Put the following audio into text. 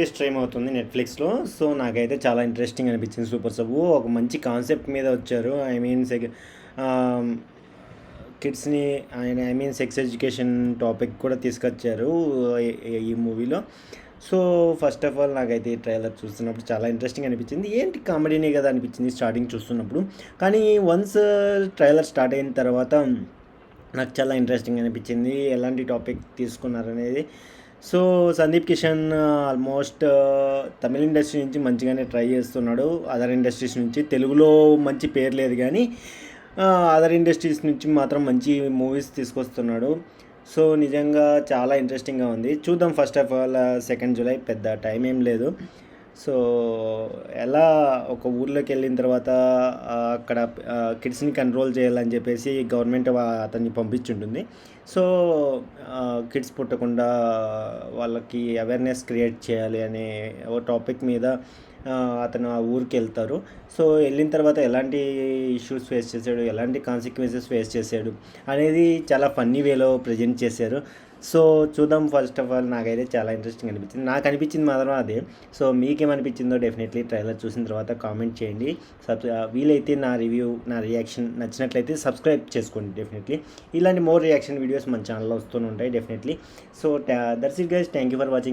Stream అవుతుంది నెట్‌ఫ్లిక్స్‌లో. So, నాకైతే చాలా ఇంట్రెస్టింగ్ అనిపించింది 'సూపర్ సబ్బు'. ఒక మంచి కాన్సెప్ట్ మీద వచ్చారు. ఐ మీన్ ఆహ్, కిడ్స్‌ని సెక్స్ ఎడ్యుకేషన్ టాపిక్ కూడా తీసుకొచ్చారు ఈ ఈ మూవీలో. సో, ఫస్ట్ ఆఫ్ ఆల్ నాకైతే ఈ ట్రైలర్ చూస్తున్నప్పుడు చాలా ఇంట్రెస్టింగ్ అనిపించింది. ఏంటి కామెడీనే కదా అనిపించింది స్టార్టింగ్ చూస్తున్నప్పుడు. కానీ వన్స్ ట్రైలర్ స్టార్ట్ అయిన తర్వాత నాకు చాలా ఇంట్రెస్టింగ్ అనిపించింది. ఎలాంటి టాపిక్ తీసుకున్నారనేది. So, Sandeep Kishan almost Tamil industry నుంచి మంచిగానే ట్రై చేస్తున్నాడు. అదర్ ఇండస్ట్రీస్ నుంచి తెలుగులో మంచి పేరు లేదు కానీ అదర్ ఇండస్ట్రీస్ నుంచి మాత్రం మంచి మూవీస్ తీసుకొస్తున్నాడు. సో, నిజంగా చాలా ఇంట్రెస్టింగ్గా ఉంది. చూద్దాం. ఫస్ట్ ఆఫ్ ఆల్ 2 జూలై పెద్ద టైం ఏం లేదు. సో, ఎలా ఒక ఊర్లోకి వెళ్ళిన తర్వాత అక్కడ కిడ్స్ని కంట్రోల్ చేయాలని చెప్పేసి గవర్నమెంట్ అతన్ని పంపించుంటుంది. సో, కిడ్స్ పుట్టకుండా వాళ్ళకి అవేర్నెస్ క్రియేట్ చేయాలి అనే ఓ టాపిక్ మీద అతను ఆ ఊరికి వెళ్తారు. సో, వెళ్ళిన తర్వాత ఎలాంటి ఇష్యూస్ ఫేస్ చేశాడు, ఎలాంటి కాన్సిక్వెన్సెస్ ఫేస్ చేశాడు అనేది చాలా ఫన్నీ వేలో ప్రజెంట్ చేశారు. సో, చూద్దాం. ఫస్ట్ ఆఫ్ ఆల్ నాకైతే చాలా ఇంట్రెస్టింగ్ అనిపించింది. నాకు అనిపించింది మాత్రం అదే. సో, మీకేమనిపించిందో డెఫినెట్లీ ట్రైలర్ చూసిన తర్వాత కామెంట్ చేయండి. వీలైతే నా రివ్యూ, నా రియాక్షన్ నచ్చినట్లయితే సబ్స్క్రైబ్ చేసుకోండి డెఫినెట్లీ. ఇలాంటి మోర్ రియాక్షన్ వీడియోస్ మన ఛానల్లో వస్తూనే ఉంటాయి definitely. So, that's it guys. Thank you for watching.